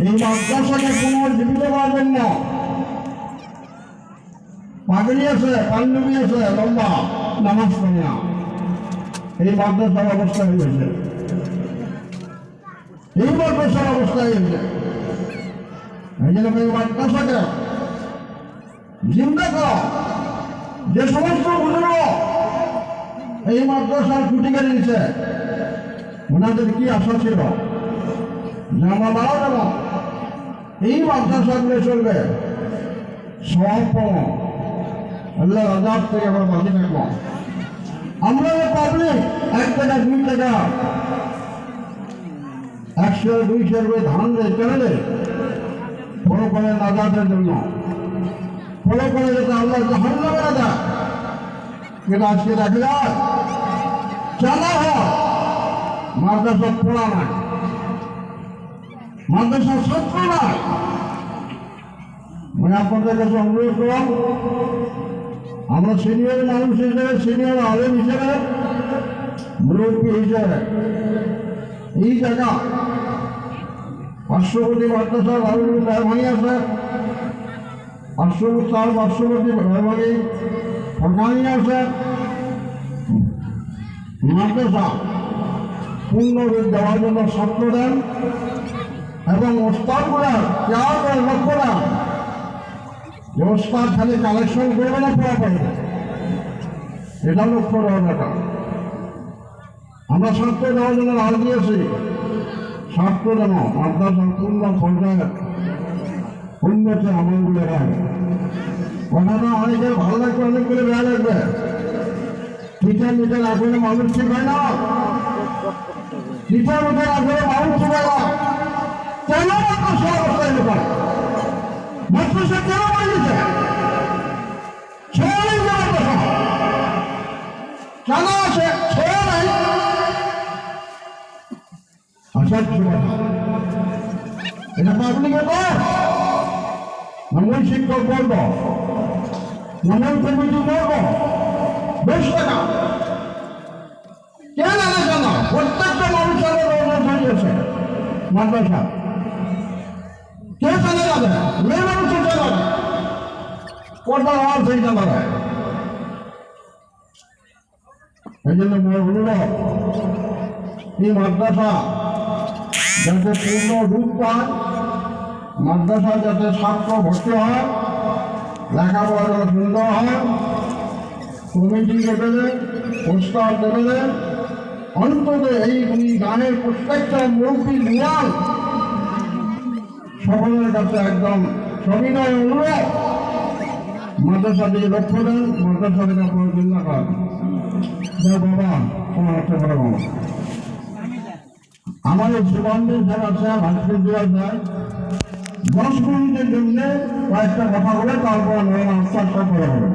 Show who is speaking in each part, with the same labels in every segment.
Speaker 1: এই মাদ্রাসাকে পুনর্জীবিত করার জন্য পাগড়ি আছে, পাঞ্জাবি আছে, লম্বা নামাজ পড়ে না, এই মাদ্রাসার অবস্থা হয়েছে, এই মাদ্রাসার অবস্থা হয়েছে। এই জন্য এই মাদ্রাসাকে জিন্দা করা, যে সমস্ত বুজুর্গ এই মাদ্রাসার খুঁটি কেড়ে নিচ্ছে, ওনাদের কি আশা ছিল যে আমরা মারা যাব, এই মাদ্রাসাগুলো চলবে, সব পাবো, আল্লাহ আজাদ থেকে আমরা বাঁচি থাকবো। আমরা পাবলিক 1 টাকা 2 টাকা 100 200 করে ধান দেয় কেন দেয়? ফলো করে আজাদের জন্য, ফলো করে যাতে আল্লাহ জাহান্নামে না দেয়। কিন্তু আজকে দেখা যায় চালা হয় মাদ্রাসা পড়া নাই, মাদ্রাসার ছাত্র নাই। মানে আপনাদের কাছে অনুরোধ করলাম, আমরা সিনিয়র মানুষ হিসেবে, সিনিয়র আলেম হিসেবে, মুরব্বী হিসেবে এই জায়গা পার্শ্ববর্তী মাদ্রাসা রাহুল মেহরবানি আছে, পার্শ্ববর্তী মেহরবানি ফরকানি আছে, মাদ্রাসা পূর্ণরূপ দেওয়ার জন্য ছাত্র দেন এবং ওস্তাদগুলার কেয়ার করে লক্ষ্য দেন যে ওস্তাদ খালি কালেকশন করবে না, পড়া পারবে, এটা লক্ষ্য দেওয়ার ব্যাপার। আমরা ছাত্র দেওয়ার জন্য রাজ দিয়েছি, ছাত্র যেন মাদ্রাসার পূর্ণ পর্যায়ে উন্নতি আমলগুলো হয়। কথাটা অনেকের ভালো লাগবে, অনেকগুলো বেয়া লাগবে। টিচার নিচে রাখলে মানুষ ঠিক হয় না, টিচার নিচে রাখলে মানুষ ঠিক হয় না। কেন মাদ্রাসা অবস্থায় লোক মাদ্রাসা কেন বানিয়েছে? ছেড়ে নেই মাদ্রাসা কেন আছে? ছেড়ে নাই। এটা পাবলিকে কর, নমন শিক্ষক করব, নমন কমিটি করব, বেশ টাকা কেন আনে জানা? প্রত্যেকটা মানুষের হয়েছে মাদ্রাসা, কে জানে যাবে? মেয়ে মানুষের জানা পর্দার আওয়াজ হয়ে জানা যায়। এই জন্য অনুরোধ, এই মাদ্রাসা যাতে পূর্ণ রূপ পায়, মাদ্রাসা যাতে ছাত্র ভর্তি হয়, লেখাপড়া যাতে সুন্দর হয়, কমিটি দেবে দেন, পোস্টার দেবে দেন, অন্তত এই গানের প্রত্যেকটা মুরব্বী নিয়াল সকলের কাছে একদম সবিনয় অনুরোধ, মাদ্রাসা দিকে লক্ষ্য দেন, মাদ্রাসা থেকে আপনার চিন্তা করেন। বাবা তোমার হচ্ছে বড় বাবা আমাদের সুগন্ধের যারা আছে, ভাস্কর দেওয়া যায় 10 মিনিটের জন্য কয়েকটা কথা বলে তারপর নয় আস্থার সব করা হবে।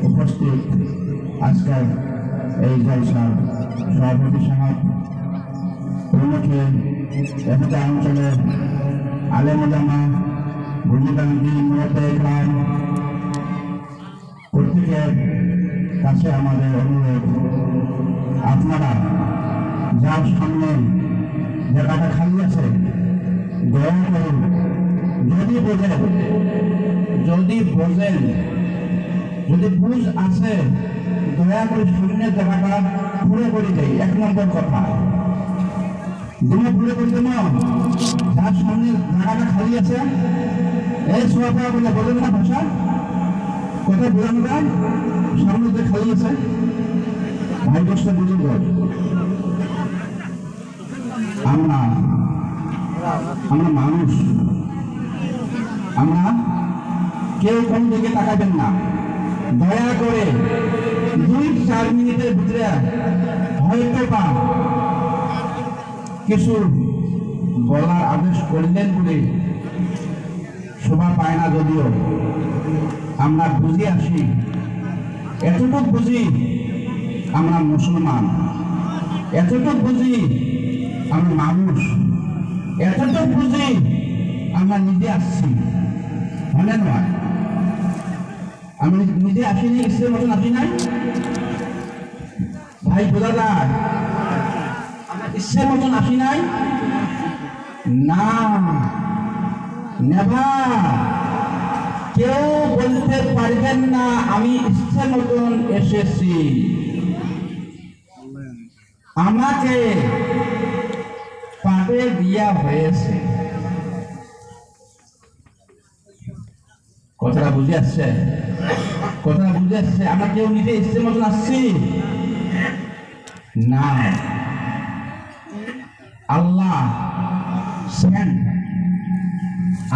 Speaker 1: উপস্থিত আজকের এই জলসার সভাপতি সাহেব, প্রমুখে এলাকা অঞ্চলের আলেম ওলামা, বুঝিবান্ধি, মুরব্বি ইকরাম, প্রত্যেকের কাছে আমাদের অনুরোধ, আপনারা যার সামনে জায়গাটা খালি আছে দয়া করুন, যদি বোঝেন যদি বুঝ আছে দয়া করে শরীরের জায়গাটা পুরো করে দেয়। 1 নম্বর কথা, দুটো পুরো করে দেব, যার সামনে জায়গাটা খালি আছে এই সোয়াপা বলে বলেন না ভাষা, কোথায় বোঝানো যায়? সামনে যে খালি আছে ভাই দশটা বুঝুন। আমরা মানুষ, আমরা কেউ কোন দিকে তাকাবেন না, দয়া করে 2-4 মিনিটের ভিতরে হয়তো বা কিছু বলার আদেশ করলেন বলে শোভা পায় না, যদিও আমরা বুঝে আসি, এতটুকু বুঝি আমরা মুসলমান, এতটুকু বুঝি আমরা মানুষ, এতটুকু বুঝি আমরা নিজে আসছি।
Speaker 2: হলে নয় আমি নিজে আসিনি ইসের মতন আসি নাই ভাই বোঝা যায় আমরা ইসের মতন আসি নাই না নেভার কেউ বলতে পারবেন না আমি ইচ্ছে মতন এসেছি আমাকে পাঠে দেওয়া হয়েছে কথাটা বুঝে আসছে আমরা কেউ নিজে ইচ্ছে মতন আসছি না আল্লাহ সেন্ড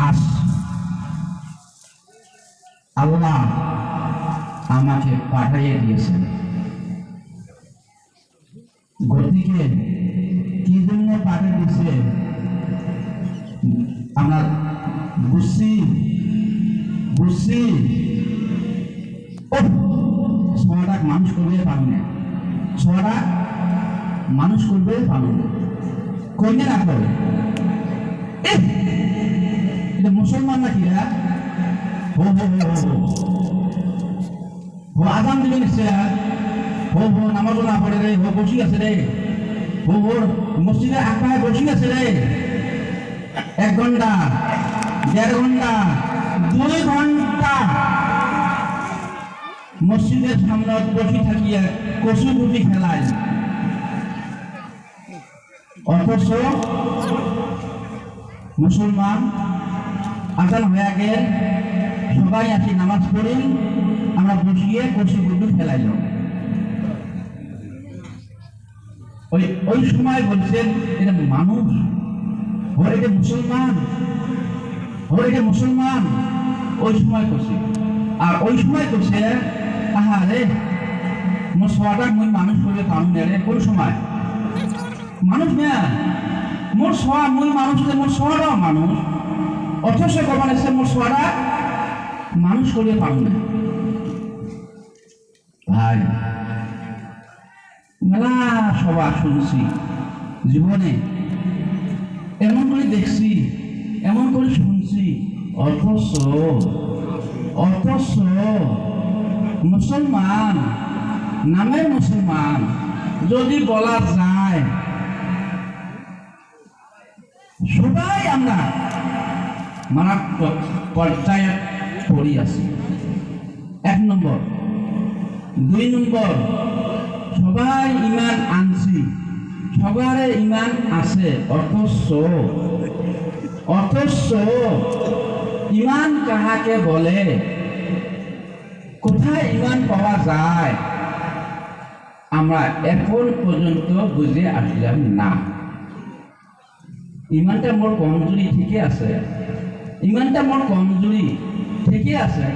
Speaker 2: আস আল্লাহ আমাকে পাঠিয়ে দিয়েছেন গতিকে কি জন্য পাঠিয়ে দিয়েছে আমরা বুঝছি ছটা মানুষ করবে পারবে না ছটা মানুষ করবে পারবে না কইনে না করে এটা মুসলমান নাকি আজান দিবে নিশ্চয় নামাজও না পড়ে রে বসি আছে রে মসজিদে আকায় বসি আছে রে 1 ঘন্টা 1.5 ঘন্টা 2 ঘন্টা মসজিদের সামনে বসি থাকিয়া কচু গুটি খেলায় অথচ মুসলমান আজান হয়ে গেল সবাই আসি নামাজ পড়ি আমরা বসিয়ে কচু গুটি খেলাইল ওই সময় বলছেন এটা মানুষ এটা মুসলমান ওই সময় করছে আর ওই সময় করছে আহারে মোর সোয়াটা মুই মানুষ করে কারণ রে কোন সময় মানুষ না মোর সোয়া মুই মানুষ মোর সোয়াটাও মানুষ অথচ কমান এসে মোর সোয়াটা মানুষ করে পারুন না ভাই মেলা সভা শুনছি জীবনে এমন করে দেখছি এমন করে শুনছি অথচ মুসলমান নামের মুসলমান যদি বলা যায় সবাই আমরা মারাত্মক পর্যায়ে পড়ি আছি 1 নম্বর 2 নম্বর সবাই ইমান আনছি সবার ইমান আছে অথচ ইমান কাহাকে বলে কোথায় ইমান পাওয়া যায় আমরা এখন পর্যন্ত বুঝে আসলাম না ইমানটা মোর কমজোরি ঠিকই আছে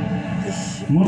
Speaker 2: মোর